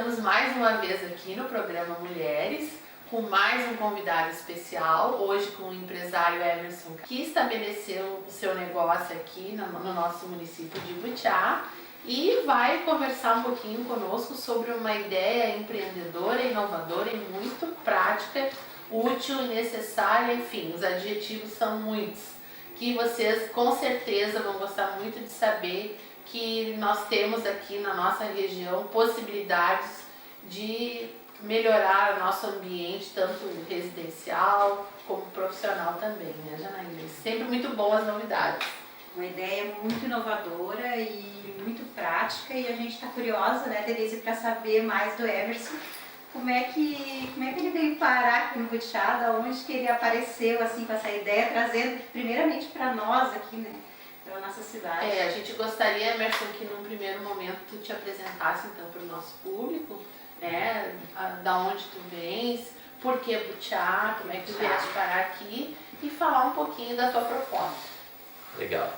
Estamos mais uma vez aqui no programa Mulheres, com mais um convidado especial, hoje com o empresário Emerson, que estabeleceu o seu negócio aqui no nosso município de Butiá e vai conversar um pouquinho conosco sobre uma ideia empreendedora, inovadora e muito prática, útil e necessária, enfim, os adjetivos são muitos, que vocês com certeza vão gostar muito de saber que nós temos aqui na nossa região possibilidades de melhorar o nosso ambiente, tanto residencial como profissional também, né, Janaína? Sempre muito boas novidades. Uma ideia muito inovadora e muito prática, e a gente está curiosa, né, Denise, para saber mais do Emerson. Como é que ele veio parar aqui no Butiá, da onde que ele apareceu assim com essa ideia, trazendo primeiramente para nós aqui, né, pela nossa cidade. A gente gostaria, Emerson, que num primeiro momento tu te apresentasse então para o nosso público, né, da onde tu vens, por que Butiá, como é que tu vieste parar aqui e falar um pouquinho da tua proposta. Legal.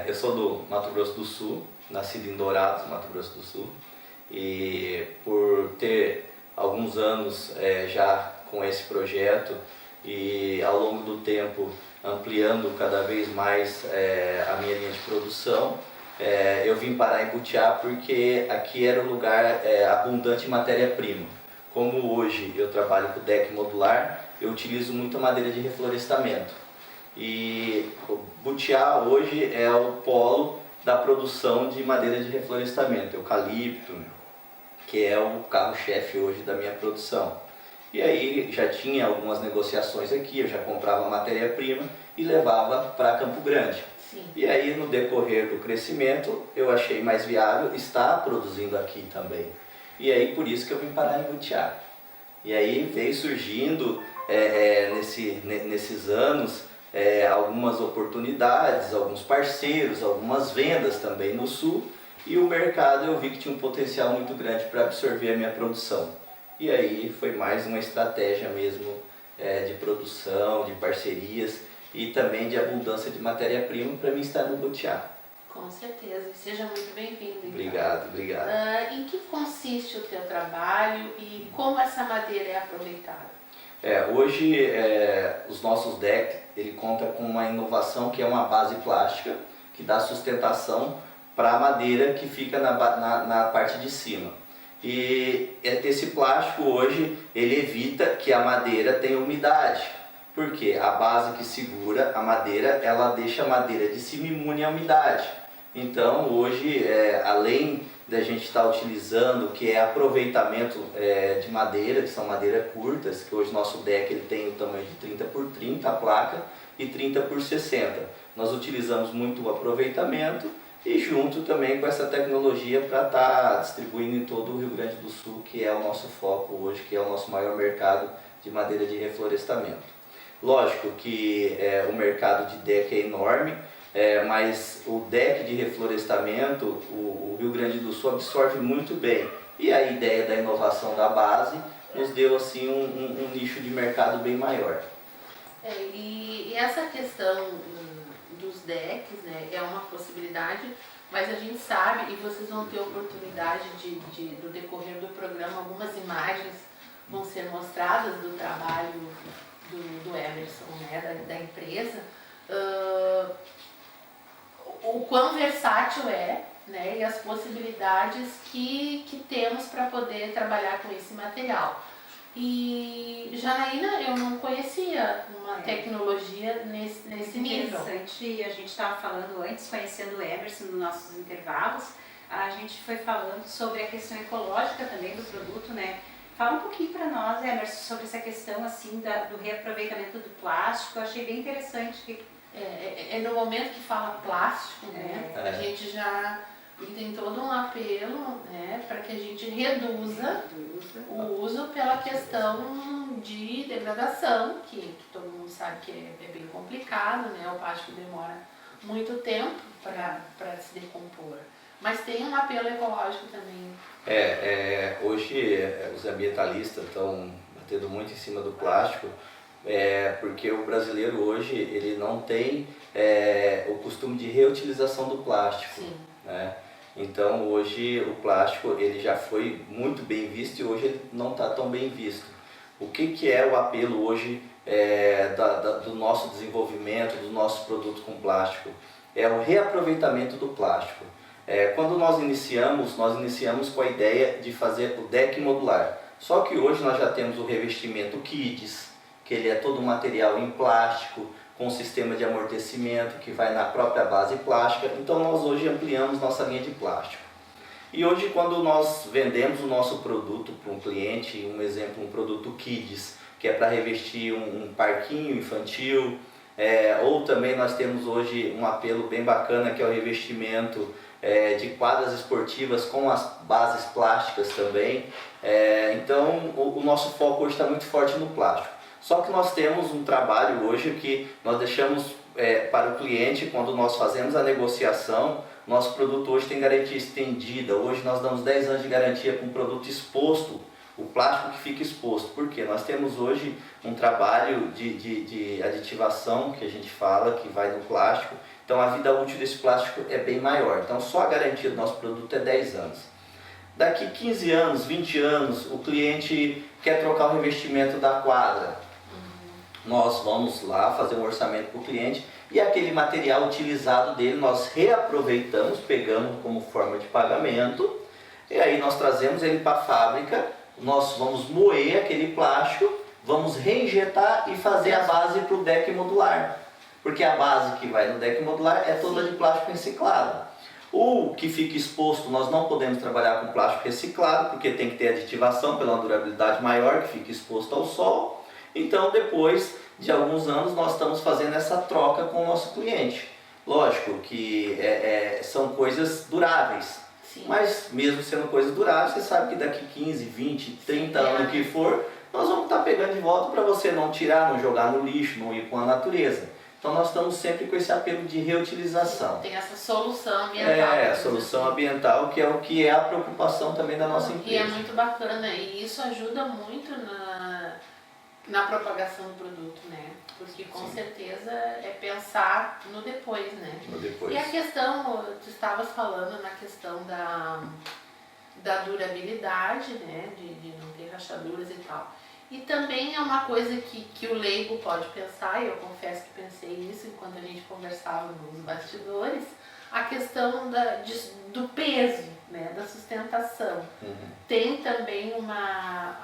Eu sou do Mato Grosso do Sul, nascido em Dourados, Mato Grosso do Sul, e por ter alguns anos já com esse projeto e ao longo do tempo ampliando cada vez mais a minha linha de produção, eu vim parar em Butiá porque aqui era um lugar abundante em matéria-prima. Como hoje eu trabalho com deck modular, eu utilizo muito a madeira de reflorestamento. E Butiá hoje é o polo da produção de madeira de reflorestamento, eucalipto, que é o carro-chefe hoje da minha produção. E aí já tinha algumas negociações aqui, eu já comprava matéria-prima e levava para Campo Grande. Sim. E aí no decorrer do crescimento eu achei mais viável estar produzindo aqui também. E aí por isso que eu vim parar em Butiá. E aí veio surgindo nesses anos algumas oportunidades, alguns parceiros, algumas vendas também no sul, e o mercado eu vi que tinha um potencial muito grande para absorver a minha produção. E aí foi mais uma estratégia mesmo de produção, de parcerias e também de abundância de matéria-prima para mim estar no Butiá. Com certeza, seja muito bem-vindo. Então. Obrigado. Em que consiste o teu trabalho e como essa madeira é aproveitada? Hoje os nossos decks, ele conta com uma inovação que é uma base plástica que dá sustentação para a madeira que fica na parte de cima. E esse plástico hoje ele evita que a madeira tenha umidade, porque a base que segura a madeira, ela deixa a madeira de cima imune à umidade. Então hoje, além da gente estar utilizando o que é aproveitamento de madeira, que são madeiras curtas, que hoje nosso deck ele tem o tamanho de 30 por 30 a placa e 30 por 60. Nós utilizamos muito o aproveitamento e junto também com essa tecnologia para estar distribuindo em todo o Rio Grande do Sul, que é o nosso foco hoje, que é o nosso maior mercado de madeira de reflorestamento. Lógico que o mercado de deck é enorme, mas o deck de reflorestamento, o Rio Grande do Sul absorve muito bem. E a ideia da inovação da base nos deu assim um nicho de mercado bem maior. E essa questão dos decks, né, é uma possibilidade, mas a gente sabe, e vocês vão ter oportunidade do decorrer do programa, algumas imagens vão ser mostradas do trabalho do Emerson, né, da empresa, o quão versátil né, e as possibilidades que temos para poder trabalhar com esse material. E Janaína, eu não conhecia uma tecnologia nesse nível. Interessante, e a gente estava falando antes, conhecendo o Emerson nos nossos intervalos, a gente foi falando sobre a questão ecológica também do produto, né? Fala um pouquinho para nós, Emerson, sobre essa questão assim do reaproveitamento do plástico. Eu achei bem interessante. No momento que fala plástico, né, a gente já tem todo um apelo, né, para que a gente reduza o uso pela questão de degradação, que todo mundo sabe que é bem complicado, né, o plástico demora muito tempo para se decompor. Mas tem um apelo ecológico também. Hoje os ambientalistas estão batendo muito em cima do plástico, porque o brasileiro hoje ele não tem o costume de reutilização do plástico. Sim. Né? Então hoje o plástico ele já foi muito bem visto e hoje ele não está tão bem visto. O que é o apelo hoje do nosso desenvolvimento, do nosso produto com plástico? É o reaproveitamento do plástico. Quando nós iniciamos com a ideia de fazer o deck modular. Só que hoje nós já temos o revestimento Kids, que ele é todo um material em plástico, com um sistema de amortecimento que vai na própria base plástica. Então nós hoje ampliamos nossa linha de plástico. E hoje quando nós vendemos o nosso produto para um cliente, um exemplo, um produto Kids, que é para revestir um parquinho infantil, ou também nós temos hoje um apelo bem bacana que é o revestimento de quadras esportivas com as bases plásticas também. Então o nosso foco hoje está muito forte no plástico. Só que nós temos um trabalho hoje que nós deixamos para o cliente, quando nós fazemos a negociação, nosso produto hoje tem garantia estendida. Hoje nós damos 10 anos de garantia com o produto exposto, o plástico que fica exposto. Por quê? Nós temos hoje um trabalho de aditivação, que a gente fala, que vai no plástico. Então a vida útil desse plástico é bem maior. Então só a garantia do nosso produto é 10 anos. Daqui 15 anos, 20 anos, o cliente quer trocar o revestimento da quadra. Nós vamos lá fazer um orçamento para o cliente e aquele material utilizado dele nós reaproveitamos, pegamos como forma de pagamento e aí nós trazemos ele para a fábrica, nós vamos moer aquele plástico, vamos reinjetar e fazer a base para o deck modular. Porque a base que vai no deck modular é toda de plástico reciclado. O que fica exposto nós não podemos trabalhar com plástico reciclado, porque tem que ter aditivação pela durabilidade maior, que fica exposto ao sol. Então depois de alguns anos nós estamos fazendo essa troca com o nosso cliente. Lógico que são coisas duráveis, sim, mas mesmo sendo coisas duráveis, você sabe que daqui 15, 20, 30 anos que for, nós vamos estar pegando de volta para você não tirar, não jogar no lixo, não ir com a natureza. Então nós estamos sempre com esse apelo de reutilização. Tem essa solução ambiental. A solução ambiental, que é a preocupação também da nossa empresa. E é muito bacana, e isso ajuda muito na propagação do produto, né? Porque com Sim, certeza é pensar no depois, né? No depois. E a questão, tu estavas falando na questão da durabilidade, né? De não ter rachaduras e tal. E também é uma coisa que o leigo pode pensar, e eu confesso que pensei isso enquanto a gente conversava nos bastidores, a questão do peso, né, da sustentação. Tem também uma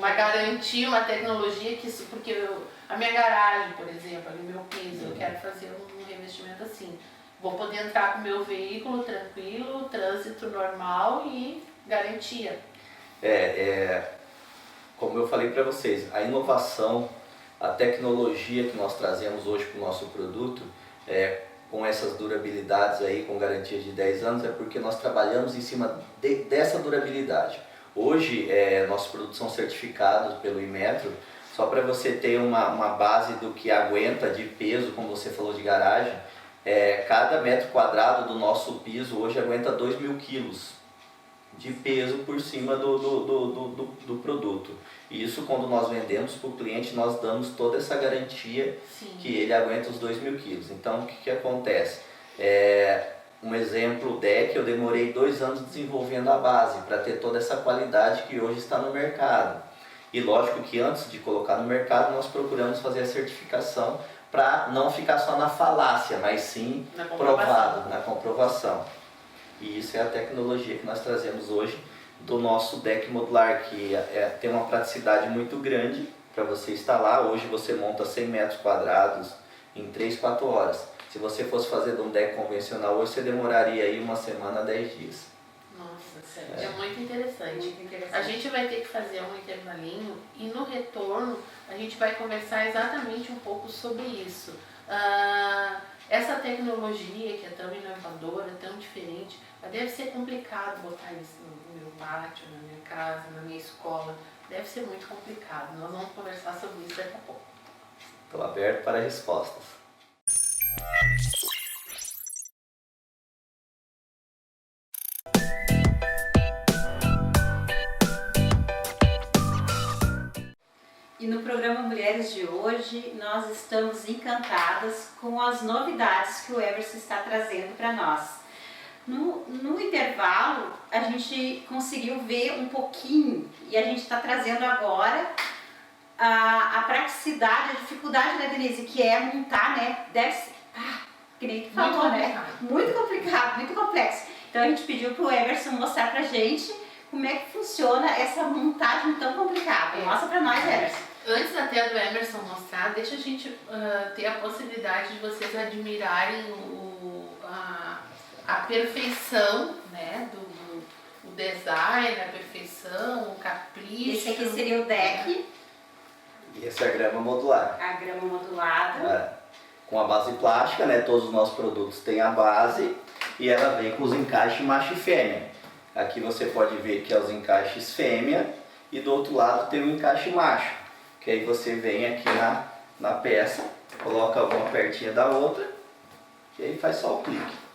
garantia, uma tecnologia que isso, porque a minha garagem, por exemplo, ali o meu piso, eu quero fazer um revestimento assim. Vou poder entrar com o meu veículo tranquilo, trânsito normal e garantia. Como eu falei para vocês, a inovação, a tecnologia que nós trazemos hoje para o nosso produto, com essas durabilidades aí, com garantia de 10 anos, é porque nós trabalhamos em cima dessa durabilidade. Hoje, nossos produtos são certificados pelo Inmetro, só para você ter uma base do que aguenta de peso, como você falou de garagem, cada metro quadrado do nosso piso hoje aguenta 2.000 quilos de peso por cima do produto. E isso, quando nós vendemos para o cliente, nós damos toda essa garantia. Sim, que ele aguenta os 2.000 quilos. Então o que acontece? Um exemplo, o deck, eu demorei 2 anos desenvolvendo a base para ter toda essa qualidade que hoje está no mercado. E lógico que antes de colocar no mercado nós procuramos fazer a certificação para não ficar só na falácia, mas sim provado, na comprovação. E isso é a tecnologia que nós trazemos hoje do nosso deck modular, que tem uma praticidade muito grande para você instalar. Hoje você monta 100 metros quadrados em 3, 4 horas. Se você fosse fazer de um deck convencional, hoje você demoraria aí 1 semana, 10 dias. Nossa, sério, é muito interessante. Muito interessante. A gente vai ter que fazer um intervalinho e no retorno a gente vai conversar exatamente um pouco sobre isso. Essa tecnologia que é tão inovadora, tão diferente, deve ser complicado botar isso no meu pátio, na minha casa, na minha escola. Deve ser muito complicado. Nós vamos conversar sobre isso daqui a pouco. Estou aberto para respostas. E no programa Mulheres de hoje, nós estamos encantadas com as novidades que o Everson está trazendo para nós. No intervalo, a gente conseguiu ver um pouquinho, e a gente está trazendo agora a praticidade, a dificuldade, né, Denise, que é montar, né, deve ser, que nem tu falou, né, muito complicado, muito complexo. Então a gente pediu para o Emerson mostrar pra gente como é que funciona essa montagem tão complicada. Mostra para nós, Emerson. Antes até do Emerson mostrar, deixa a gente ter a possibilidade de vocês admirarem a perfeição, né, o design, a perfeição, o capricho. Esse aqui seria o deck. E essa é a grama modular. A grama modulada. Com a base plástica, né, todos os nossos produtos têm a base e ela vem com os encaixes macho e fêmea. Aqui você pode ver que é os encaixes fêmea e do outro lado tem o encaixe macho. Que aí você vem aqui na peça, coloca uma pertinha da outra e aí faz só o clique.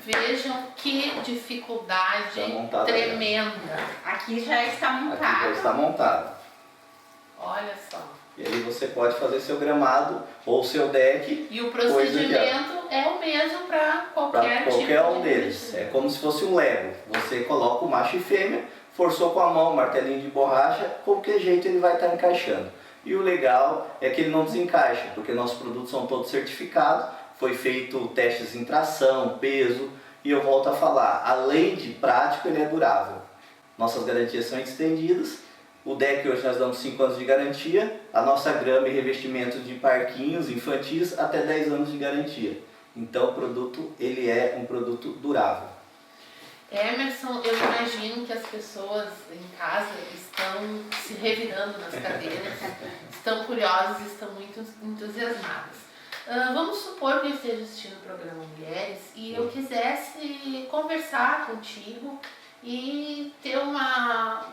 Vejam que dificuldade tremenda. Aqui já está montado. Aqui já está montado. Olha só. E aí você pode fazer seu gramado ou seu deck. E o procedimento é o mesmo para qualquer um deles. É como se fosse um Lego. Você coloca o macho e fêmea, forçou com a mão, martelinho de borracha, qualquer jeito ele vai estar encaixando. E o legal é que ele não desencaixa, porque nossos produtos são todos certificados, foi feito testes em tração, peso, e eu volto a falar, além de prático, ele é durável. Nossas garantias são estendidas, o deck hoje nós damos 5 anos de garantia, a nossa grama e revestimento de parquinhos infantis até 10 anos de garantia. Então o produto, ele é um produto durável. Emerson, eu imagino que as pessoas em casa estão se revirando nas cadeiras, estão curiosas, estão muito entusiasmadas. Vamos supor que eu esteja assistindo o programa Mulheres e eu quisesse conversar contigo e ter uma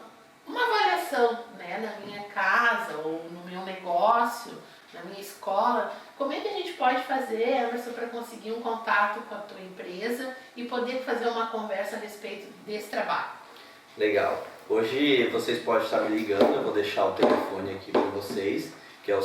avaliação, né, na minha casa ou no meu negócio, na minha escola. Como é que a gente pode fazer, Emerson, para conseguir um contato com a tua empresa e poder fazer uma conversa a respeito desse trabalho? Legal. Hoje vocês podem estar me ligando, eu vou deixar o telefone aqui para vocês, que é o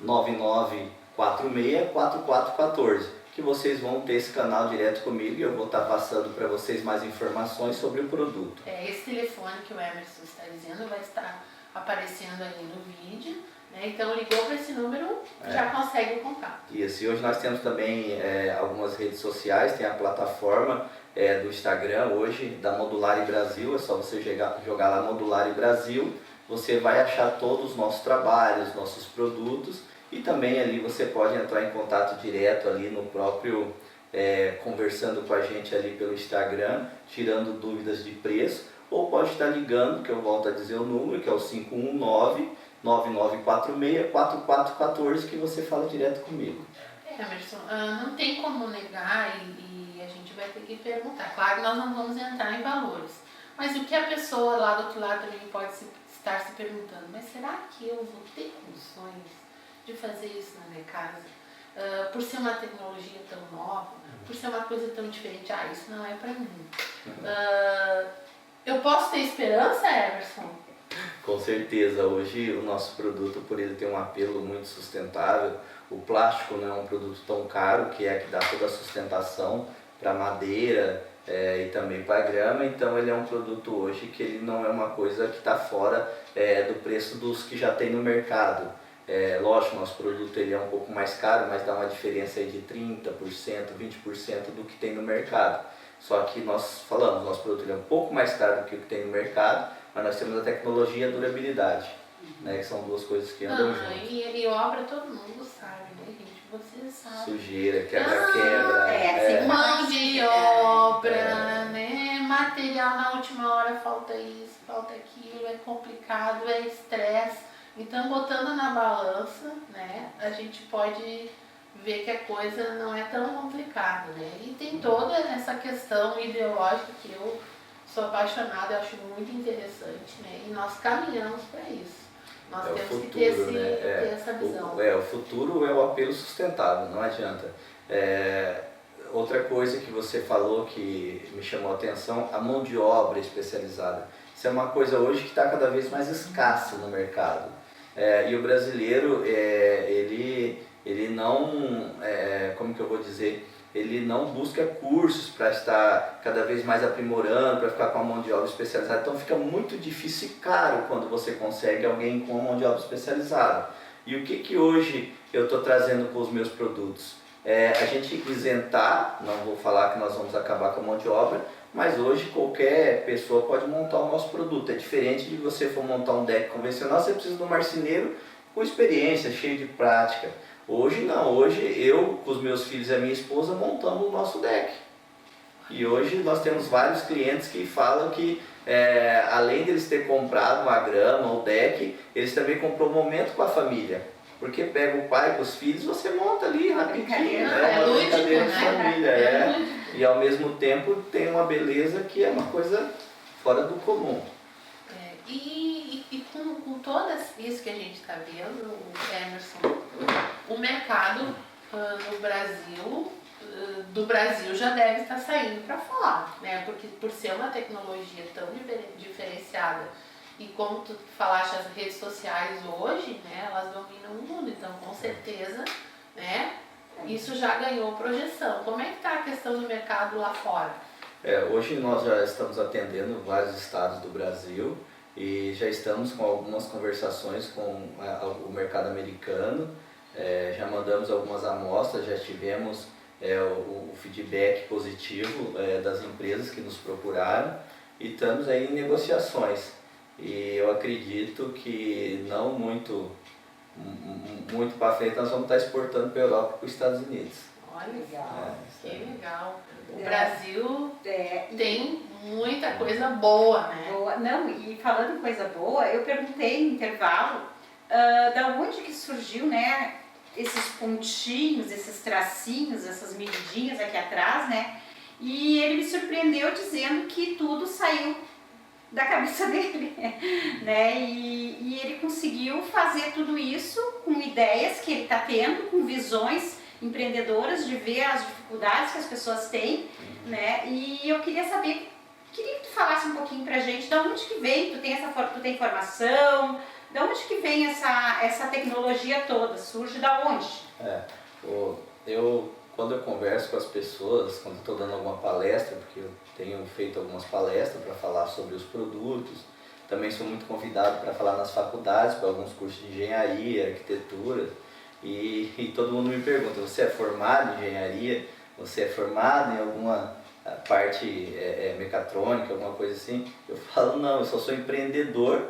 519-9946-4414, que vocês vão ter esse canal direto comigo e eu vou estar passando para vocês mais informações sobre o produto. Esse telefone que o Emerson está dizendo vai estar aparecendo aí no vídeo, né? Então ligou para esse número, já consegue o contato. Isso, e hoje nós temos também algumas redes sociais, tem a plataforma do Instagram hoje, da Modulari Brasil, é só você jogar lá Modulari Brasil, você vai achar todos os nossos trabalhos, nossos produtos, e também ali você pode entrar em contato direto ali no próprio, conversando com a gente ali pelo Instagram, tirando dúvidas de preço, ou pode estar ligando, que eu volto a dizer o número, que é o 519-9946-4414, que você fala direto comigo. Emerson, não tem como negar e a gente vai ter que perguntar. Claro que nós não vamos entrar em valores, mas o que a pessoa lá do outro lado também pode estar se perguntando, mas será que eu vou ter condições de fazer isso na minha casa? Por ser uma tecnologia tão nova, por ser uma coisa tão diferente, isso não é para mim. Eu posso ter esperança, Emerson? Com certeza, hoje o nosso produto, por ele ter um apelo muito sustentável, o plástico não é um produto tão caro, que dá toda a sustentação para madeira e também para grama, então ele é um produto hoje que ele não é uma coisa que está fora do preço dos que já tem no mercado. Lógico, nosso produto ele é um pouco mais caro, mas dá uma diferença aí de 30%, 20% do que tem no mercado. Só que nós falamos, nosso produto ele é um pouco mais caro do que o que tem no mercado, mas nós temos a tecnologia e a durabilidade, né, que são duas coisas que andam juntas. E obra todo mundo sabe, né, gente? Vocês sabem. Sujeira, quebra-quebra. Mão de obra, né? Material na última hora, falta isso, falta aquilo, é complicado, é estresse. Então, botando na balança, né, a gente pode ver que a coisa não é tão complicada, né? E tem toda essa questão ideológica que eu sou apaixonada, eu acho muito interessante, né? E nós caminhamos para isso. Nós temos futuro, que ter, né? ter essa visão. O futuro é o apelo sustentável, não adianta. Outra coisa que você falou que me chamou a atenção, a mão de obra especializada. Isso é uma coisa hoje que está cada vez mais escassa no mercado. E o brasileiro, ele ele não, como que eu vou dizer, ele não busca cursos para estar cada vez mais aprimorando, para ficar com a mão de obra especializada. Então fica muito difícil e caro quando você consegue alguém com a mão de obra especializada. E o que hoje eu estou trazendo com os meus produtos? A gente isentar, não vou falar que nós vamos acabar com a mão de obra, mas hoje qualquer pessoa pode montar o nosso produto. É diferente de você for montar um deck convencional, você precisa de um marceneiro com experiência, cheio de prática. Hoje não, hoje eu, com os meus filhos e a minha esposa, montamos o nosso deck. E hoje nós temos vários clientes que falam que, além deles ter comprado uma grama, o deck, eles também comprou um momento com a família. Porque pega o pai com os filhos, você monta ali rapidinho, né? É lúdico, brincadeira de né? família, E ao mesmo tempo tem uma beleza que é uma coisa fora do comum. E com todas isso que a gente está vendo, Emerson, o mercado do Brasil já deve estar saindo para fora, né? Porque por ser uma tecnologia tão diferenciada e como tu falaste, as redes sociais hoje, né, elas dominam o mundo, então com certeza, né, isso já ganhou projeção. Como é que está a questão do mercado lá fora? Hoje nós já estamos atendendo vários estados do Brasil e já estamos com algumas conversações com o mercado americano. Já mandamos algumas amostras, já tivemos o feedback positivo das empresas que nos procuraram e estamos aí em negociações. E eu acredito que não muito para frente nós vamos estar exportando para a Europa e para os Estados Unidos. Olha, legal, que legal. O Brasil tem muita coisa boa, né? Boa. Não, e falando em coisa boa, eu perguntei no intervalo da onde que surgiu, né, esses pontinhos, esses tracinhos, essas medidinhas aqui atrás, né? E ele me surpreendeu dizendo que tudo saiu da cabeça dele, né? E ele conseguiu fazer tudo isso com ideias que ele está tendo, com visões empreendedoras de ver as dificuldades que as pessoas têm, né? E eu queria saber, queria que tu falasse um pouquinho pra gente de onde que vem, tu tem formação, de onde que vem essa tecnologia toda, surge da onde? Quando eu converso com as pessoas, quando estou dando alguma palestra, porque eu tenho feito algumas palestras para falar sobre os produtos, também sou muito convidado para falar nas faculdades, para alguns cursos de engenharia, arquitetura, e todo mundo me pergunta, você é formado em engenharia? Você é formado em alguma parte mecatrônica, alguma coisa assim? Eu falo, não, eu só sou empreendedor.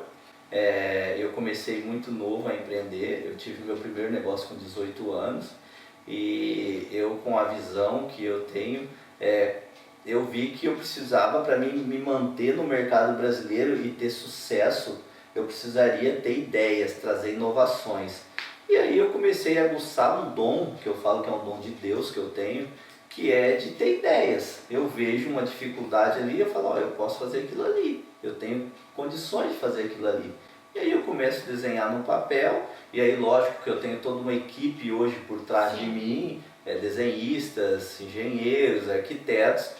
Eu comecei muito novo a empreender, eu tive meu primeiro negócio com 18 anos, e eu, com a visão que eu tenho, eu vi que eu precisava, para mim me manter no mercado brasileiro e ter sucesso, eu precisaria ter ideias, trazer inovações. E aí eu comecei a aguçar um dom, que eu falo que é um dom de Deus que eu tenho, que é de ter ideias. Eu vejo uma dificuldade ali e eu falo, eu posso fazer aquilo ali, eu tenho condições de fazer aquilo ali. E aí eu começo a desenhar no papel, e aí lógico que eu tenho toda uma equipe hoje por trás de mim, desenhistas, engenheiros, arquitetos,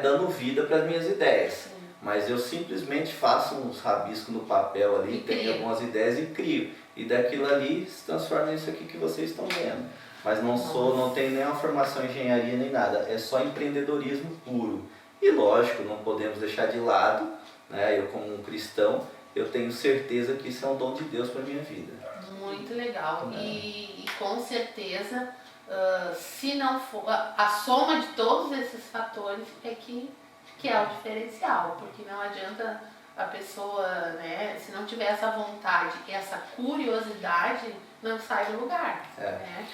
dando vida para as minhas ideias. Mas eu simplesmente faço uns rabiscos no papel ali, tenho algumas ideias e crio. E daquilo ali se transforma nisso aqui que vocês estão vendo. Mas não tenho nenhuma formação em engenharia nem nada, é só empreendedorismo puro. E lógico, não podemos deixar de lado, né? Eu como um cristão, eu tenho certeza que isso é um dom de Deus para a minha vida. Muito legal. E com certeza, se não for a soma de todos esses fatores que é o diferencial, porque não adianta a pessoa, né, se não tiver essa vontade e essa curiosidade, não sai do lugar. Né?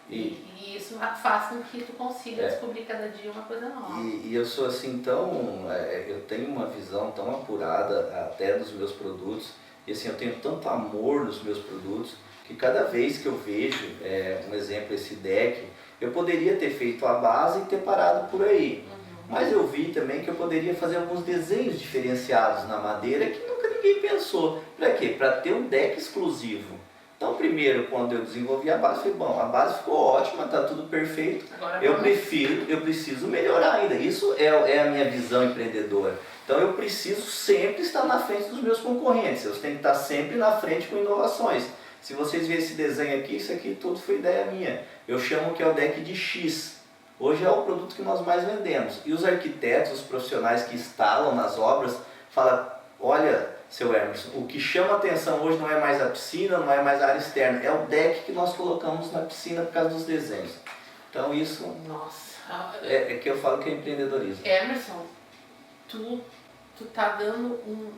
E isso faz com que tu consiga descobrir cada dia uma coisa nova. E eu sou assim eu tenho uma visão tão apurada até dos meus produtos, e assim, eu tenho tanto amor nos meus produtos, que cada vez que eu vejo, um exemplo, esse deck, eu poderia ter feito a base e ter parado por aí. Mas eu vi também que eu poderia fazer alguns desenhos diferenciados na madeira que nunca ninguém pensou. Para quê? Para ter um deck exclusivo. Então, primeiro, quando eu desenvolvi a base, falei, bom, a base ficou ótima, está tudo perfeito. Eu preciso melhorar ainda. Isso é a minha visão empreendedora. Então, eu preciso sempre estar na frente dos meus concorrentes. Eu tenho que estar sempre na frente com inovações. Se vocês verem esse desenho aqui, isso aqui tudo foi ideia minha. Eu chamo que é o deck de X. Hoje é o produto que nós mais vendemos. E os arquitetos, os profissionais que instalam nas obras, falam, olha, seu Emerson, o que chama atenção hoje não é mais a piscina, não é mais a área externa, é o deck que nós colocamos na piscina por causa dos desenhos. Então isso é que eu falo que é empreendedorismo. Emerson, tu tá dando um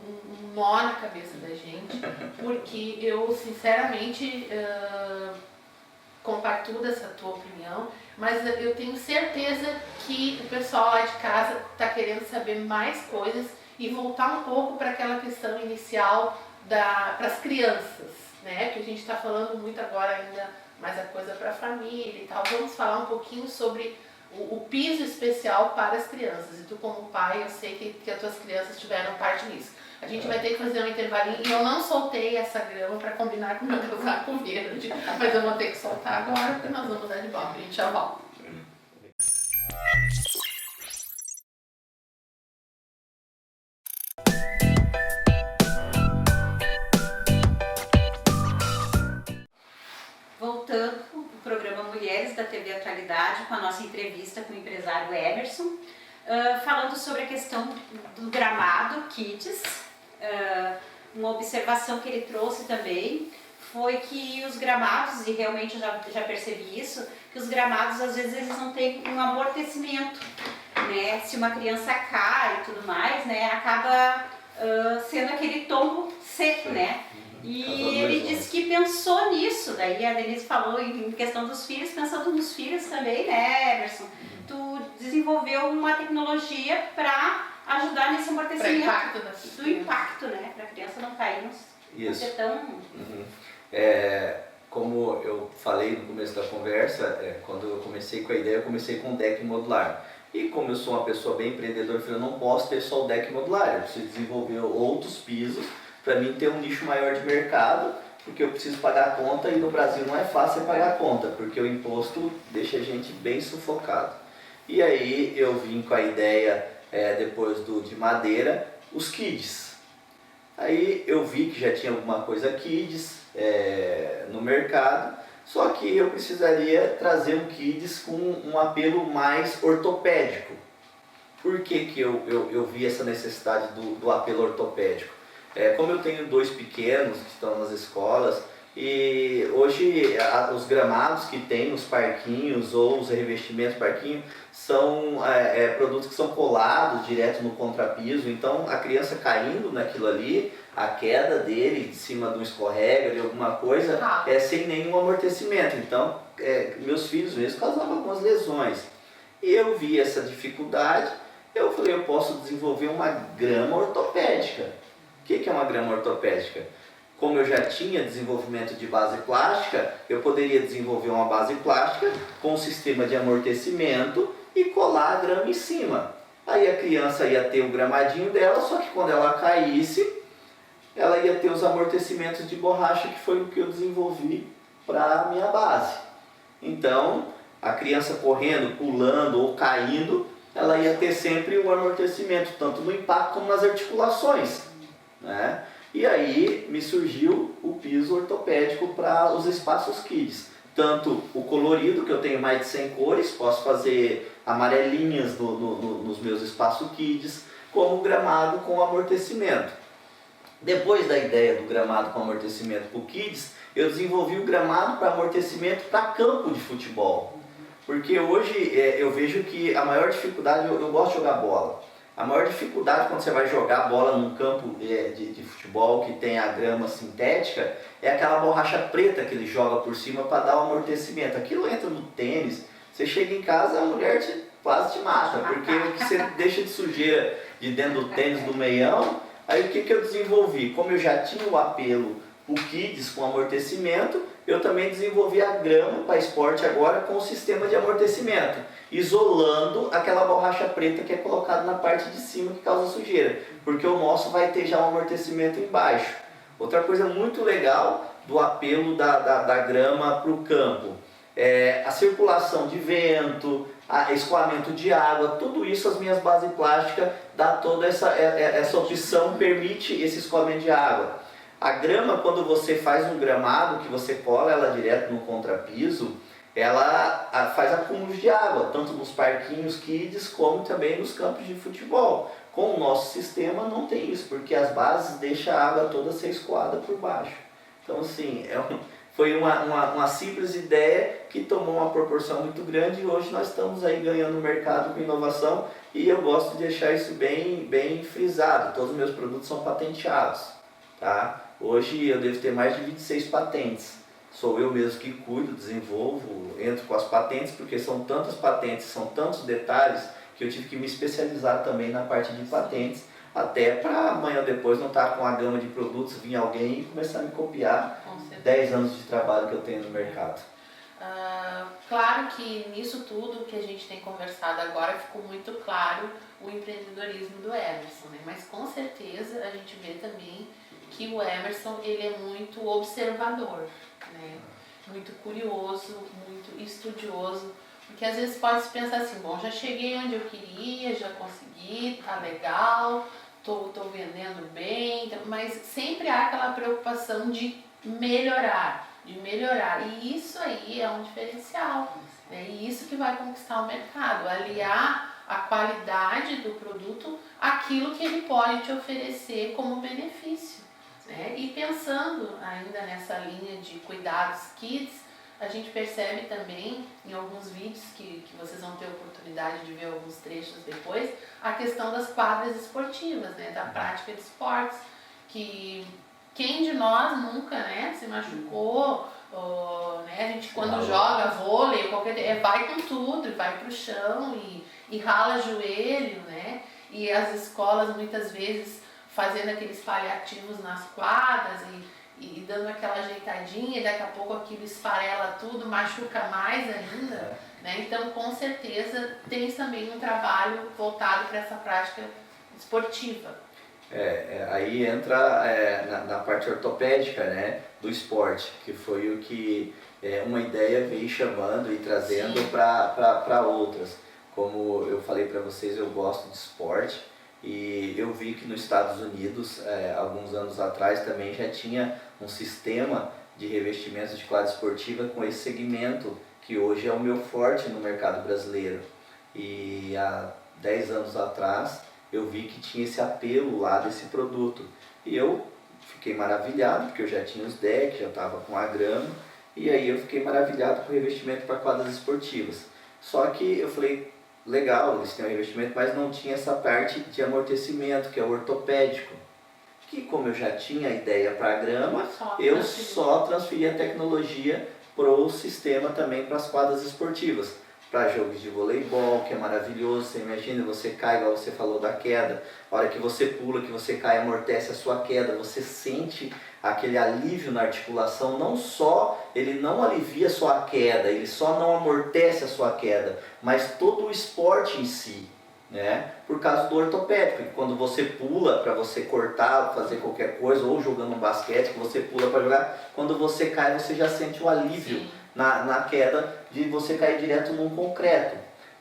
nó na cabeça da gente, porque eu sinceramente compartilho dessa tua opinião, mas eu tenho certeza que o pessoal lá de casa está querendo saber mais coisas e voltar um pouco para aquela questão inicial para as crianças, né? Que a gente está falando muito agora ainda mais a coisa para a família e tal. Vamos falar um pouquinho sobre o piso especial para as crianças. E tu como pai, eu sei que as tuas crianças tiveram parte nisso. A gente vai ter que fazer um intervalinho e eu não soltei essa grama para combinar com o meu casaco verde, mas eu vou ter que soltar agora porque nós vamos dar de volta. A gente já volta. Voltando o programa Mulheres da TV Atualidade com a nossa entrevista com o empresário Emerson, falando sobre a questão do gramado Kids. Uma observação que ele trouxe também foi que os gramados, e realmente eu já percebi isso, que os gramados às vezes eles não têm um amortecimento, né? Se uma criança cai e tudo mais, né, acaba sendo aquele tombo seco, né? E ele disse que pensou nisso, daí a Denise falou em questão dos filhos, pensando nos filhos também, né, Emerson? Tu desenvolveu uma tecnologia para ajudar nesse amortecimento do impacto, né? Para a criança não cair, não ser tão... Como eu falei no começo da conversa, quando eu comecei com a ideia, eu comecei com um deck modular. E como eu sou uma pessoa bem empreendedora, eu falei, eu não posso ter só o deck modular, eu preciso desenvolver outros pisos para mim ter um nicho maior de mercado, porque eu preciso pagar a conta e no Brasil não é fácil pagar a conta, porque o imposto deixa a gente bem sufocado. E aí eu vim com a ideia, depois de madeira, os kids. Aí eu vi que já tinha alguma coisa kids no mercado, só que eu precisaria trazer um kids com um apelo mais ortopédico. Por que eu vi essa necessidade do apelo ortopédico? Como eu tenho 2 pequenos que estão nas escolas, e hoje os gramados que tem nos parquinhos ou os revestimentos parquinho são produtos que são colados direto no contrapiso, então a criança caindo naquilo ali, a queda dele de cima de um escorrega, de alguma coisa, sem nenhum amortecimento. Então meus filhos mesmo causavam algumas lesões. E eu vi essa dificuldade, eu falei, eu posso desenvolver uma grama ortopédica. O que é uma grama ortopédica? Como eu já tinha desenvolvimento de base plástica, eu poderia desenvolver uma base plástica com um sistema de amortecimento e colar a grama em cima. Aí a criança ia ter o gramadinho dela, só que quando ela caísse, ela ia ter os amortecimentos de borracha, que foi o que eu desenvolvi para a minha base. Então, a criança correndo, pulando ou caindo, ela ia ter sempre o amortecimento, tanto no impacto como nas articulações, né? E aí me surgiu o piso ortopédico para os espaços kids. Tanto o colorido, que eu tenho mais de 100 cores, posso fazer amarelinhas nos meus espaços kids, como o gramado com amortecimento. Depois da ideia do gramado com amortecimento para o kids, eu desenvolvi o gramado para amortecimento para campo de futebol. Porque hoje eu vejo que a maior dificuldade, eu gosto de jogar bola. A maior dificuldade quando você vai jogar bola num campo de futebol que tem a grama sintética é aquela borracha preta que ele joga por cima para dar o amortecimento. Aquilo entra no tênis, você chega em casa, a mulher quase te mata, porque o que você deixa de sujeira de dentro do tênis do meião. Aí o que eu desenvolvi? Como eu já tinha o apelo, o kids com amortecimento, eu também desenvolvi a grama para esporte agora com o sistema de amortecimento, isolando aquela borracha preta que é colocada na parte de cima que causa sujeira, porque o nosso vai ter já um amortecimento embaixo. Outra coisa muito legal do apelo da grama para o campo é a circulação de vento, escoamento de água, tudo isso as minhas bases plásticas dá toda essa opção, permite esse escoamento de água. A grama, quando você faz um gramado, que você cola ela direto no contrapiso, ela faz acúmulos de água, tanto nos parquinhos kids como também nos campos de futebol. Com o nosso sistema não tem isso, porque as bases deixam a água toda ser escoada por baixo. Então assim, foi uma simples ideia que tomou uma proporção muito grande e hoje nós estamos aí ganhando mercado com inovação e eu gosto de deixar isso bem frisado. Todos os meus produtos são patenteados, tá? Hoje eu devo ter mais de 26 patentes. Sou eu mesmo que cuido, desenvolvo, entro com as patentes, porque são tantas patentes, são tantos detalhes que eu tive que me especializar também na parte de patentes, até para amanhã ou depois não estar com a gama de produtos, vir alguém e começar a me copiar 10 anos de trabalho que eu tenho no mercado. Claro que nisso tudo que a gente tem conversado agora ficou muito claro o empreendedorismo do Emerson, né? Mas com certeza a gente vê também que o Emerson ele é muito observador, né? Muito curioso, muito estudioso, porque às vezes pode se pensar assim, bom, já cheguei onde eu queria, já consegui, tá legal, tô vendendo bem, mas sempre há aquela preocupação de melhorar, e isso aí é um diferencial, né? E isso que vai conquistar o mercado, aliar a qualidade do produto àquilo que ele pode te oferecer como benefício, né? E pensando ainda nessa linha de cuidados kids, a gente percebe também em alguns vídeos que vocês vão ter oportunidade de ver alguns trechos depois, a questão das quadras esportivas, né? Da prática de esportes, que quem de nós nunca, né, se machucou, né? A gente quando joga vôlei, vai com tudo, vai pro chão e rala joelho, né? E as escolas muitas vezes fazendo aqueles paliativos nas quadras e dando aquela ajeitadinha, e daqui a pouco aquilo esfarela tudo, machuca mais ainda, né? Então com certeza tem também um trabalho voltado para essa prática esportiva. Aí entra na parte ortopédica, né, do esporte, que foi o que uma ideia veio chamando e trazendo para outras. Como eu falei para vocês, eu gosto de esporte e eu vi que nos Estados Unidos, alguns anos atrás, também já tinha um sistema de revestimentos de quadra esportiva com esse segmento, que hoje é o meu forte no mercado brasileiro. E há 10 anos atrás, eu vi que tinha esse apelo lá desse produto. E eu fiquei maravilhado, porque eu já tinha os decks, já estava com a grama, e aí eu fiquei maravilhado com o revestimento para quadras esportivas. Só que eu falei, legal, eles têm um revestimento, mas não tinha essa parte de amortecimento, que é o ortopédico. Que como eu já tinha a ideia para a grama, eu só transferi a tecnologia para o sistema também para as quadras esportivas. Para jogos de voleibol, que é maravilhoso, você imagina, você cai, igual você falou da queda, a hora que você pula, que você cai, amortece a sua queda, você sente aquele alívio na articulação, não só, ele não alivia só a queda, ele só não amortece a sua queda, mas todo o esporte em si, né? Por causa do ortopédico, que quando você pula para você cortar, fazer qualquer coisa, ou jogando um basquete, que você pula para jogar, quando você cai, você já sente o alívio. Na queda de você cair direto num concreto.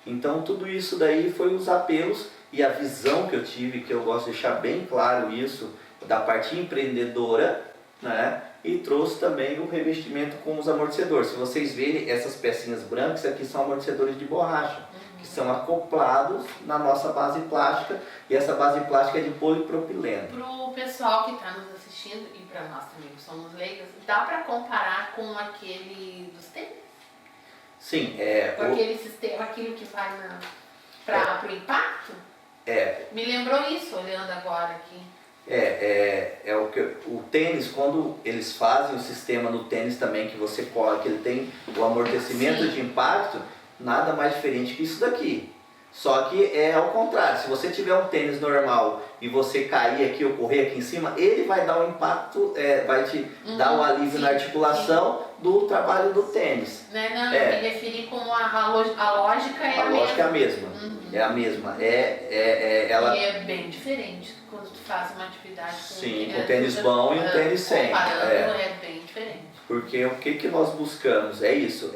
Então tudo isso daí foi os apelos e a visão que eu tive, que eu gosto de deixar bem claro isso, da parte empreendedora, né? E trouxe também o revestimento com os amortecedores. Se vocês verem essas pecinhas brancas, aqui são amortecedores de borracha, que são acoplados na nossa base plástica, e essa base plástica é de polipropileno. Para o pessoal que está nos assistindo, e para nós também que somos leigas, dá para comparar com aquele dos tênis? Sim. Com aquele sistema, aquilo que vai para o impacto? Me lembrou isso, olhando agora aqui. O tênis, quando eles fazem o sistema no tênis também, que você cola, que ele tem o amortecimento de impacto, nada mais diferente que isso daqui. Só que é ao contrário, se você tiver um tênis normal e você cair aqui ou correr aqui em cima, ele vai dar um impacto, vai te dar um alívio na articulação do trabalho do tênis. Não, eu me referi como a lógica é a mesma. A lógica é a mesma, é a mesma. Ela... E é bem diferente quando tu faz uma atividade com tênis bom e um tênis sem. É bem diferente. Porque o que nós buscamos é isso,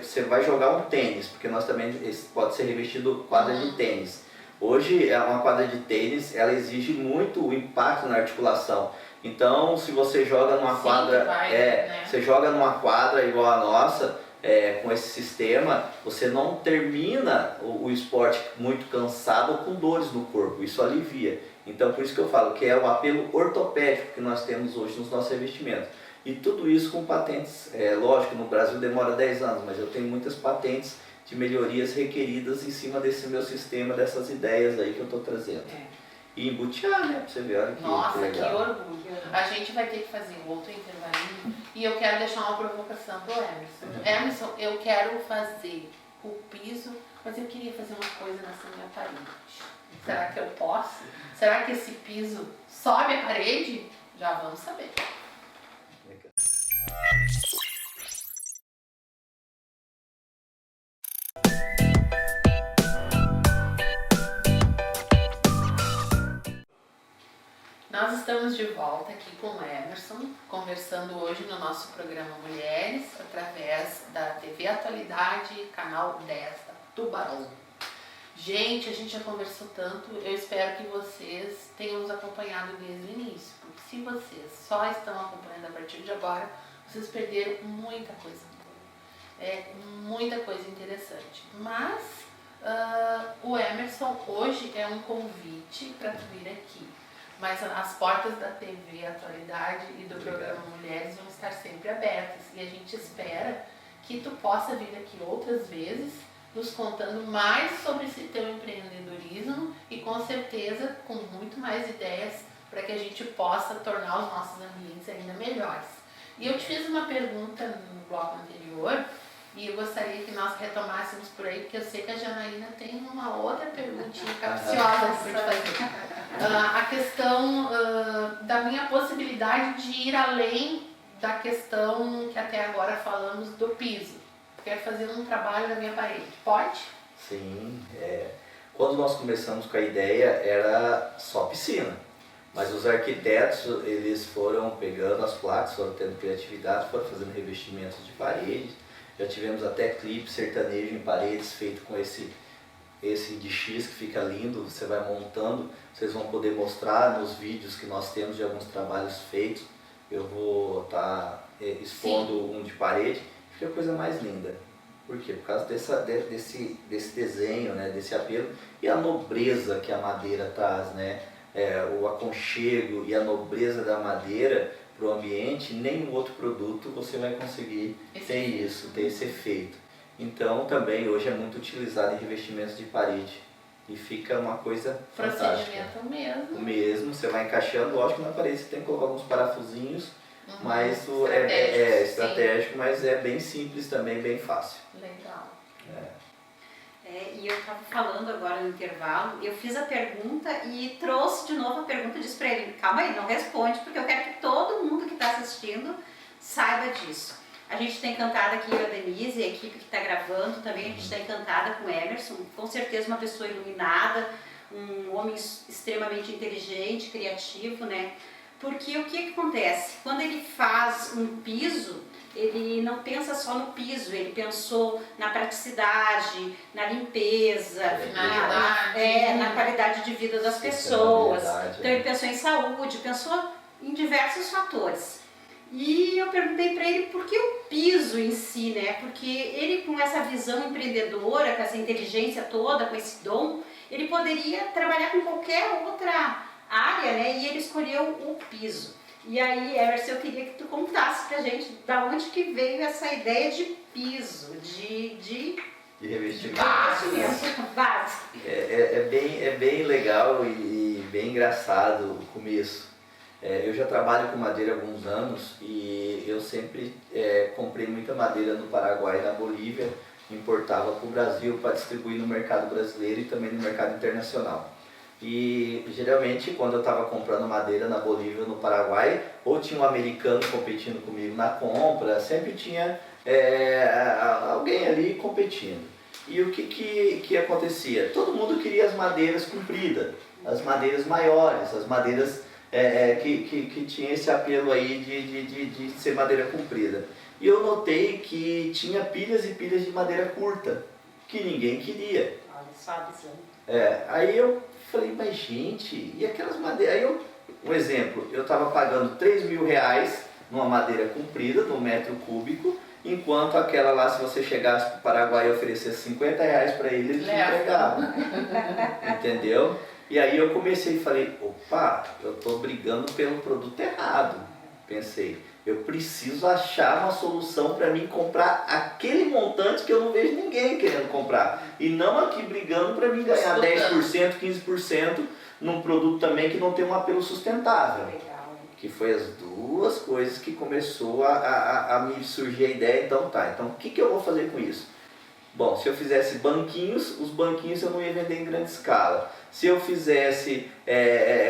você vai jogar um tênis, porque nós também pode ser revestido quadra de tênis. Hoje uma quadra de tênis, ela exige muito o impacto na articulação. Então, se você joga numa Sim, quadra, vai, né? você joga numa quadra igual a nossa, com esse sistema, você não termina o esporte muito cansado ou com dores no corpo, isso alivia. Então, por isso que eu falo que é o apelo ortopédico que nós temos hoje nos nossos revestimentos. E tudo isso com patentes, lógico, no Brasil demora 10 anos, mas eu tenho muitas patentes de melhorias requeridas em cima desse meu sistema, dessas ideias aí que eu estou trazendo. E embutiar, né, pra você ver, olha que Nossa, que legal. orgulho. A gente vai ter que fazer outro intervalinho e eu quero deixar uma provocação pro Emerson. Emerson, eu quero fazer o piso, mas eu queria fazer uma coisa nessa minha parede. Será que eu posso? Será que esse piso sobe a parede? Já vamos saber. Nós estamos de volta aqui com o Emerson, conversando hoje no nosso programa Mulheres, através da TV Atualidade, canal 10 da Tubarão. Gente, a gente já conversou tanto, eu espero que vocês tenham nos acompanhado desde o início, porque se vocês só estão acompanhando a partir de agora, vocês perderam muita coisa boa, muita coisa interessante. Mas o Emerson hoje é um convite para tu vir aqui. Mas as portas da TV Atualidade e do programa Mulheres vão estar sempre abertas. E a gente espera que tu possa vir aqui outras vezes, nos contando mais sobre esse teu empreendedorismo e com certeza com muito mais ideias para que a gente possa tornar os nossos ambientes ainda melhores. E eu te fiz uma pergunta no bloco anterior e eu gostaria que nós retomássemos por aí, porque eu sei que a Janaína tem uma outra perguntinha capciosa para te fazer. A questão da minha possibilidade de ir além da questão que até agora falamos do piso. Quero fazer um trabalho na minha parede. Pode? Sim. Quando nós começamos com a ideia era só piscina. Mas os arquitetos, eles foram pegando as placas, foram tendo criatividade, foram fazendo revestimentos de paredes. Já tivemos até clipe sertanejo em paredes feito com esse de X que fica lindo, você vai montando, vocês vão poder mostrar nos vídeos que nós temos de alguns trabalhos feitos. Eu vou estar expondo um de parede, fica a coisa mais linda. Por quê? Por causa desse desenho, né, desse apelo e a nobreza que a madeira traz, né? O aconchego e a nobreza da madeira para o ambiente, nenhum outro produto você vai conseguir ter esse efeito. Então também hoje é muito utilizado em revestimentos de parede e fica uma coisa fantástica. Procedimento mesmo. Mesmo, você vai encaixando, lógico que na parede você tem que colocar alguns parafusinhos, mas estratégico, estratégico, mas é bem simples também, bem fácil. Legal. E eu estava falando agora no intervalo, eu fiz a pergunta e trouxe de novo a pergunta e disse para ele, calma aí, não responde, porque eu quero que todo mundo que está assistindo saiba disso. A gente está encantada aqui, a Denise, a equipe que está gravando também, a gente está encantada com o Emerson, com certeza uma pessoa iluminada, um homem extremamente inteligente, criativo, né? Porque o que acontece? Quando ele faz um piso, ele não pensa só no piso, ele pensou na praticidade, na limpeza, na qualidade de vida das pessoas. Então ele pensou em saúde, pensou em diversos fatores. E eu perguntei para ele por que o piso em si, né? Porque ele, com essa visão empreendedora, com essa inteligência toda, com esse dom, ele poderia trabalhar com qualquer outra área, né? E ele escolheu o piso. E aí, Emerson, eu queria que tu contasse pra gente da onde que veio essa ideia de piso, de revestimento. Base. É bem legal e bem engraçado o começo. Eu já trabalho com madeira há alguns anos e eu sempre comprei muita madeira no Paraguai e na Bolívia, importava para o Brasil para distribuir no mercado brasileiro e também no mercado internacional. E geralmente quando eu estava comprando madeira na Bolívia ou no Paraguai, ou tinha um americano competindo comigo na compra, sempre tinha alguém ali competindo. E o que acontecia? Todo mundo queria as madeiras compridas, as madeiras maiores, as madeiras que tinha esse apelo aí de ser madeira comprida. E eu notei que tinha pilhas e pilhas de madeira curta, que ninguém queria. Olha só a visão. Aí eu falei, mas gente, e aquelas madeiras? Aí eu um exemplo, eu estava pagando 3.000 reais numa madeira comprida, no metro cúbico, enquanto aquela lá, se você chegasse para o Paraguai e oferecesse 50 reais para ele, ele te entregava. Entendeu? E aí eu comecei e falei, opa, eu estou brigando pelo produto errado. Pensei, eu preciso achar uma solução para mim comprar aquele montante que eu não vejo ninguém querendo comprar. E não aqui brigando para mim ganhar 10%, 15% num produto também que não tem um apelo sustentável. Que foi as duas coisas que começou a me surgir a ideia. Então tá, então o que eu vou fazer com isso? Bom, se eu fizesse banquinhos, os banquinhos eu não ia vender em grande escala. Se eu fizesse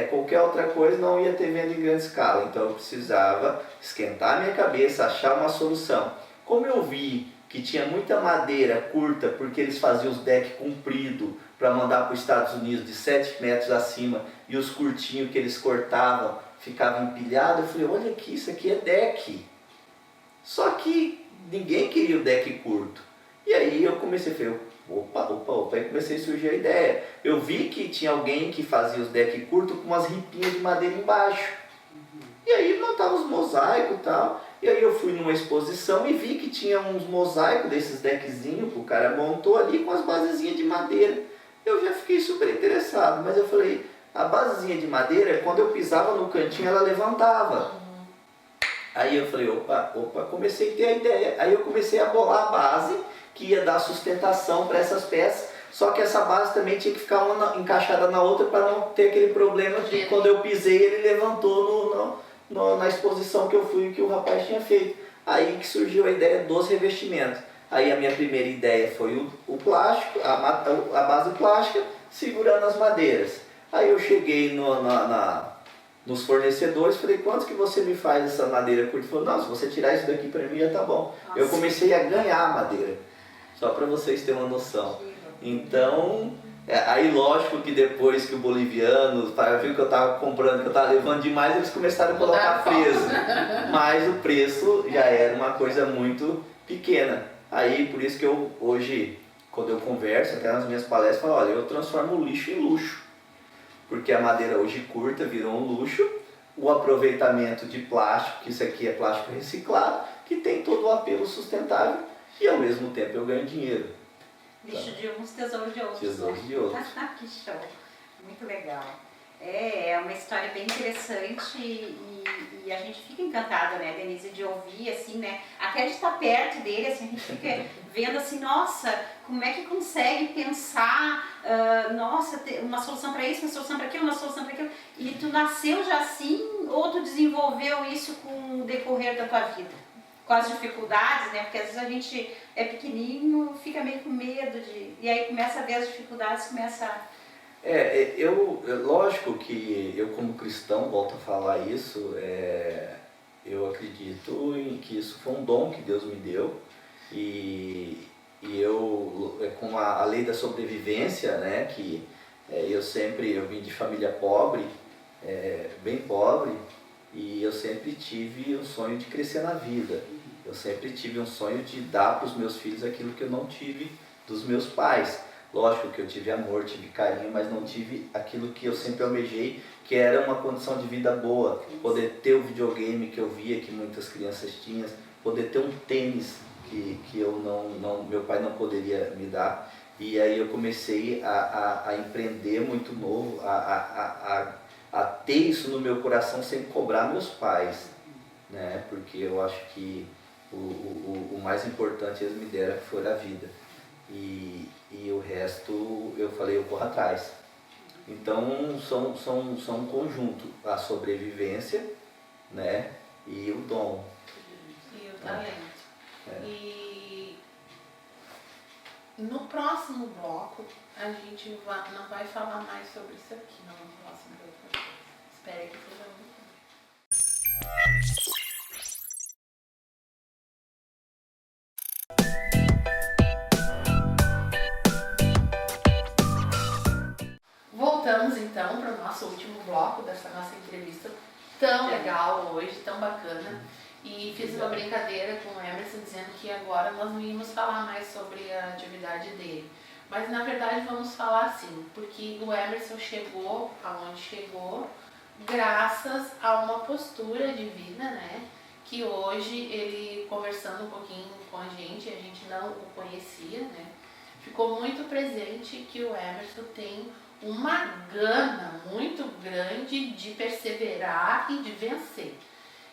qualquer outra coisa, não ia ter venda em grande escala. Então eu precisava esquentar a minha cabeça, achar uma solução. Como eu vi que tinha muita madeira curta, porque eles faziam os decks compridos para mandar para os Estados Unidos de 7 metros acima, e os curtinhos que eles cortavam ficavam empilhados, eu falei, olha aqui, isso aqui é deck. Só que ninguém queria o deck curto. E aí eu comecei a falar, opa, aí comecei a surgir a ideia. Eu vi que tinha alguém que fazia os decks curtos com umas ripinhas de madeira embaixo. E aí montava os mosaicos e tal. E aí eu fui numa exposição e vi que tinha uns mosaicos desses deckzinhos que o cara montou ali com as basezinhas de madeira. Eu já fiquei super interessado, mas eu falei, a basezinha de madeira, quando eu pisava no cantinho, ela levantava. Aí eu falei, opa, comecei a ter a ideia. Aí eu comecei a bolar a base que ia dar sustentação para essas peças. Só que essa base também tinha que ficar uma encaixada na outra para não ter aquele problema de quando eu pisei ele levantou na exposição que eu fui que o rapaz tinha feito. Aí que surgiu a ideia dos revestimentos. Aí a minha primeira ideia foi o plástico, a base plástica, segurando as madeiras. Aí eu cheguei nos fornecedores, falei, quanto que você me faz essa madeira curta? Ele falou, não, se você tirar isso daqui para mim já tá bom. Nossa. Eu comecei a ganhar a madeira, só para vocês terem uma noção. Então, aí lógico que depois que o boliviano viu que eu estava comprando, que eu estava levando demais, eles começaram a colocar preço. Mas o preço já era uma coisa muito pequena. Aí por isso que eu hoje, quando eu converso, até nas minhas palestras, falo, olha, eu transformo o lixo em luxo. Porque a madeira hoje curta virou um luxo, o aproveitamento de plástico, que isso aqui é plástico reciclado, que tem todo o apelo sustentável e ao mesmo tempo eu ganho dinheiro. Lixo de uns, tesouro de outros. Tesouros de outros. Que show, muito legal. É uma história bem interessante e a gente fica encantada, né, Denise, de ouvir, assim, né, até de estar perto dele, assim, a gente fica vendo assim, nossa, como é que consegue pensar, nossa, ter uma solução para isso, uma solução para aquilo, uma solução para aquilo, e tu nasceu já assim, ou tu desenvolveu isso com o decorrer da tua vida? Com as dificuldades, né, porque às vezes a gente é pequenininho, fica meio com medo e aí começa a ver as dificuldades, começa a... Lógico que eu como cristão, volto a falar isso, eu acredito em que isso foi um dom que Deus me deu e eu, com a lei da sobrevivência, né, que eu vim de família pobre, bem pobre, e eu sempre tive um sonho de crescer na vida, eu sempre tive um sonho de dar para os meus filhos aquilo que eu não tive dos meus pais. Lógico que eu tive amor, tive carinho, mas não tive aquilo que eu sempre almejei, que era uma condição de vida boa. Poder ter o videogame que eu via que muitas crianças tinham, poder ter um tênis que meu pai não poderia me dar. E aí eu comecei a empreender muito novo, a ter isso no meu coração sem cobrar meus pais, né? Porque eu acho que o mais importante eles me deram foi a vida. E o resto eu falei, eu corro atrás. Então são um conjunto, a sobrevivência, né, e o dom. E o talento. E no próximo bloco a gente não vai falar mais sobre isso aqui, não, no próximo bloco. Espere que seja muito. Voltamos então para o nosso último bloco dessa nossa entrevista tão legal hoje, tão bacana. E fiz uma brincadeira com o Emerson dizendo que agora nós não íamos falar mais sobre a atividade dele. Mas na verdade vamos falar sim, porque o Emerson chegou aonde chegou graças a uma postura de vida, né? Que hoje ele, conversando um pouquinho com a gente não o conhecia, né? Ficou muito presente que o Emerson tem uma gana muito grande de perseverar e de vencer.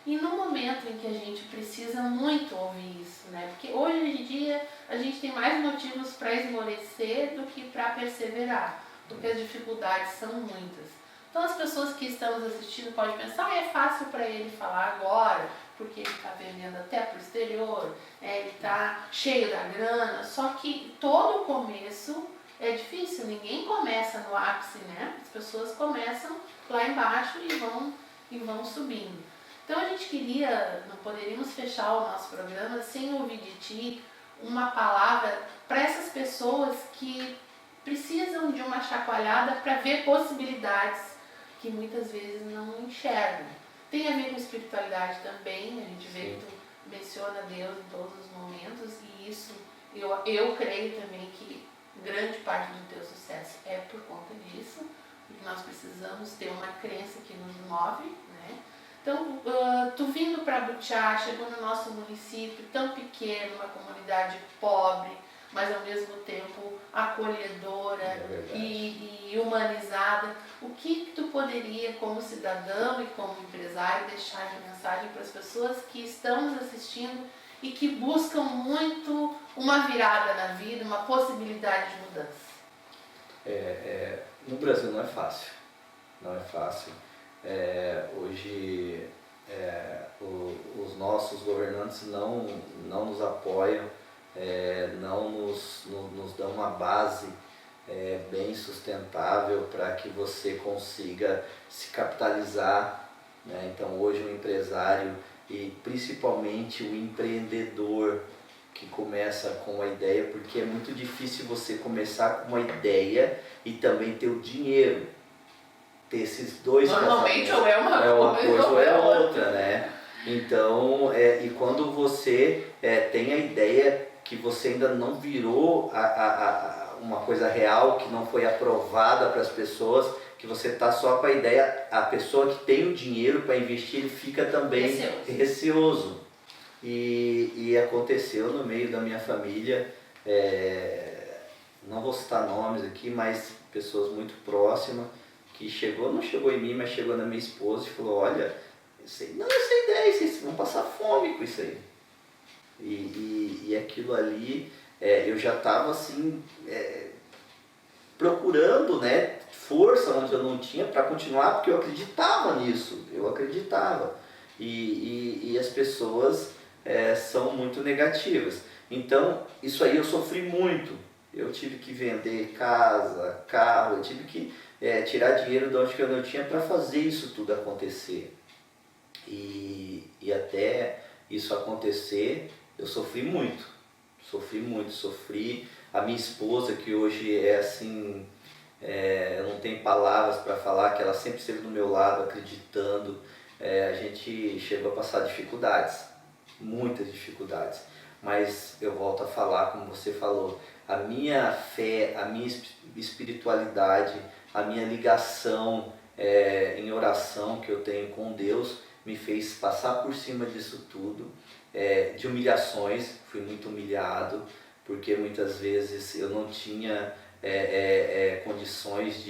E no momento em que a gente precisa muito ouvir isso, né? Porque hoje em dia a gente tem mais motivos para esmorecer do que para perseverar, porque as dificuldades são muitas. Então as pessoas que estão nos assistindo podem pensar, é fácil para ele falar agora, porque ele está vendendo até para o exterior, ele está cheio da grana, só que todo o começo é difícil, ninguém começa no ápice, né? As pessoas começam lá embaixo e vão subindo. Então a gente queria, não poderíamos fechar o nosso programa sem ouvir de ti uma palavra para essas pessoas que precisam de uma chacoalhada para ver possibilidades que muitas vezes não enxergam. Tem a ver com espiritualidade também, a gente vê que tu menciona Deus em todos os momentos e isso, eu creio também que grande parte do teu sucesso é por conta disso, porque nós precisamos ter uma crença que nos move, né? Então, tu vindo para Butiá, chegou no nosso município tão pequeno, uma comunidade pobre, mas ao mesmo tempo acolhedora e humanizada, o que tu poderia, como cidadão e como empresário, deixar de mensagem para as pessoas que estão nos assistindo e que buscam muito uma virada na vida, uma possibilidade de mudança? No Brasil não é fácil, não é fácil. Hoje os nossos governantes não nos apoiam, não nos dão uma base bem sustentável para que você consiga se capitalizar, né? Então hoje o empresário e principalmente o empreendedor que começa com uma ideia, porque é muito difícil você começar com uma ideia e também ter o dinheiro. Ter esses dois normalmente ou é uma coisa ou é outra, né? Então, e quando você tem a ideia que você ainda não virou uma coisa real, que não foi aprovada para as pessoas, que você está só com a ideia, a pessoa que tem o dinheiro para investir, ele fica também receoso. E aconteceu no meio da minha família, não vou citar nomes aqui, mas pessoas muito próximas, que não chegou em mim, mas chegou na minha esposa e falou, olha, essa ideia, vocês vão passar fome com isso aí. E aquilo ali, eu já estava assim, procurando, né, força onde eu não tinha para continuar, porque eu acreditava nisso, eu acreditava. E as pessoas são muito negativas. Então, isso aí eu sofri muito. Eu tive que vender casa, carro, eu tive que tirar dinheiro de onde que eu não tinha para fazer isso tudo acontecer. E até isso acontecer, eu sofri muito. Sofri. A minha esposa, que hoje é assim, eu não tenho palavras para falar, que ela sempre esteve do meu lado, acreditando. A gente chegou a passar dificuldades, muitas dificuldades. Mas eu volto a falar, como você falou, a minha fé, a minha espiritualidade, a minha ligação em oração que eu tenho com Deus me fez passar por cima disso tudo, de humilhações. Fui muito humilhado, porque muitas vezes eu não tinha condições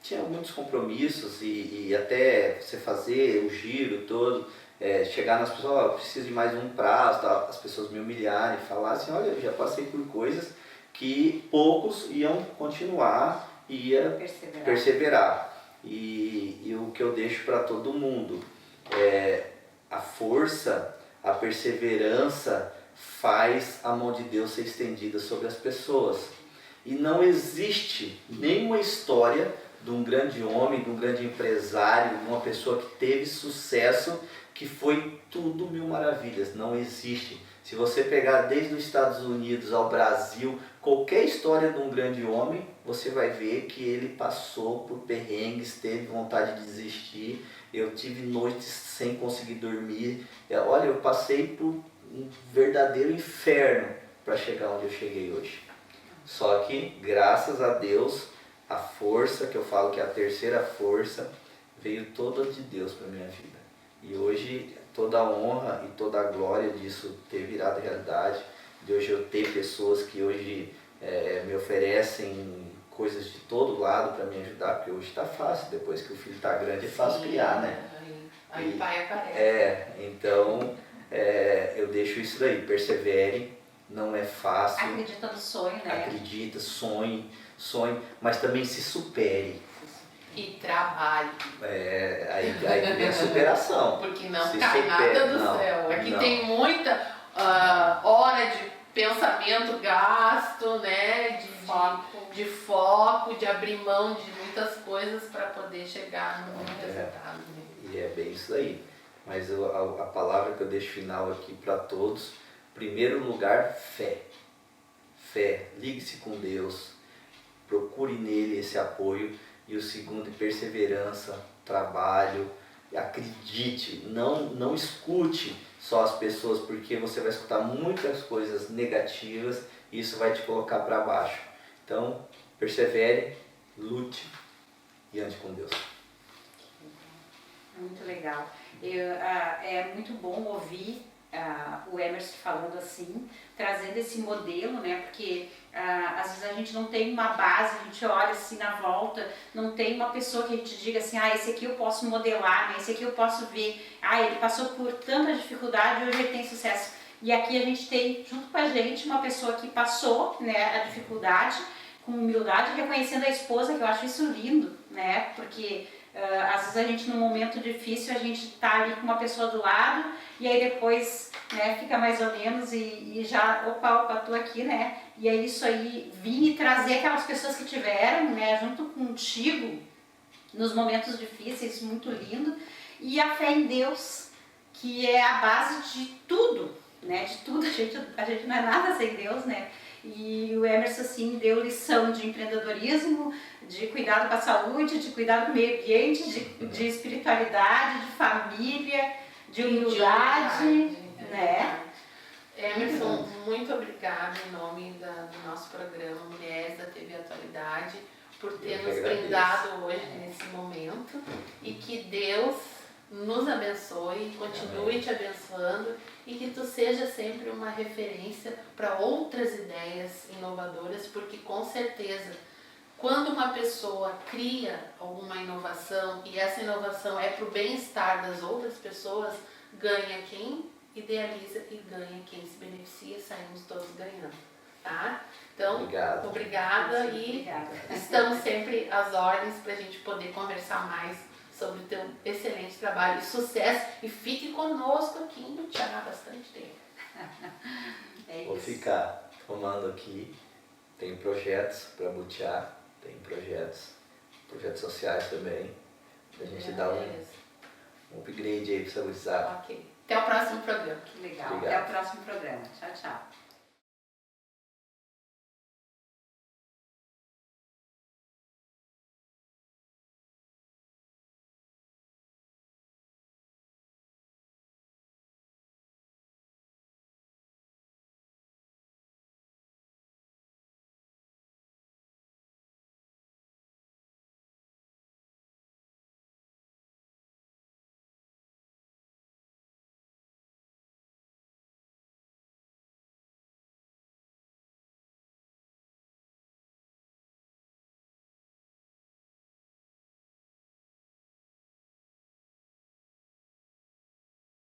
tinha muitos compromissos e até você fazer o giro todo, chegar nas pessoas, preciso de mais um prazo, tá? As pessoas me humilharem, falar assim, olha, eu já passei por coisas que poucos iam continuar, ia perseverar. E o que eu deixo para todo mundo a força, a perseverança faz a mão de Deus ser estendida sobre as pessoas. E não existe nenhuma história de um grande homem, de um grande empresário, de uma pessoa que teve sucesso, que foi tudo mil maravilhas. Não existe. Se você pegar desde os Estados Unidos ao Brasil, qualquer história de um grande homem, você vai ver que ele passou por perrengues, teve vontade de desistir. Eu tive noites sem conseguir dormir. Olha, eu passei por um verdadeiro inferno para chegar onde eu cheguei hoje. Só que, graças a Deus, a força, que eu falo que é a terceira força, veio toda de Deus para minha vida. E hoje toda a honra e toda a glória disso ter virado realidade, de hoje eu ter pessoas que hoje me oferecem coisas de todo lado para me ajudar, porque hoje está fácil, depois que o filho está grande é fácil criar, né? Aí o pai aparece. Então eu deixo isso daí, persevere, não é fácil. Acredita no sonho, né? Acredita, sonhe, mas também se supere. E trabalhe. Aí vem a superação. Porque não Se cai supera, nada do não, céu. Aqui não. tem muita hora de pensamento gasto, né? De foco, de abrir mão de muitas coisas para poder chegar no resultado. Né? E é bem isso aí. Mas a palavra que eu deixo final aqui para todos, primeiro lugar, fé. Fé, ligue-se com Deus, procure nele esse apoio. E o segundo, perseverança, trabalho, acredite, não escute só as pessoas, porque você vai escutar muitas coisas negativas e isso vai te colocar para baixo. Então, persevere, lute e ande com Deus. Muito legal. É muito bom ouvir o Emerson falando assim, trazendo esse modelo, né? Porque às vezes a gente não tem uma base, a gente olha assim na volta, não tem uma pessoa que a gente diga assim, esse aqui eu posso modelar, né? Esse aqui eu posso ver, ele passou por tanta dificuldade e hoje ele tem sucesso. E aqui a gente tem, junto com a gente, uma pessoa que passou, né, a dificuldade, com humildade, reconhecendo a esposa, que eu acho isso lindo, né? Porque às vezes a gente, num momento difícil, a gente tá ali com uma pessoa do lado e aí depois, né, fica mais ou menos e já, opa, tô aqui, né? E é isso aí, vir e trazer aquelas pessoas que tiveram, né, junto contigo nos momentos difíceis, muito lindo. E a fé em Deus, que é a base de tudo, né? De tudo, a gente não é nada sem Deus, né? E o Emerson, assim, deu lição de empreendedorismo, de cuidado com a saúde, de cuidado com o meio ambiente, de espiritualidade, de família, de humildade, né? Emerson, muito obrigada em nome do nosso programa Mulheres da TV Atualidade, por ter nos brindado hoje nesse momento, e que Deus nos abençoe, continue te abençoando e que tu seja sempre uma referência para outras ideias inovadoras, porque com certeza quando uma pessoa cria alguma inovação e essa inovação é para o bem-estar das outras pessoas, ganha quem idealiza e ganha quem se beneficia, saímos todos ganhando, tá? Então, obrigada e estamos sempre às ordens para a gente poder conversar mais sobre o teu excelente trabalho e sucesso, e fique conosco aqui em Butiá há bastante tempo. Vou ficar tomando aqui, tem projetos para Butiá, tem projetos sociais também, a gente dar um upgrade aí para o WhatsApp. Ok. Até o próximo programa. Que legal. Obrigado. Até o próximo programa. Tchau, tchau.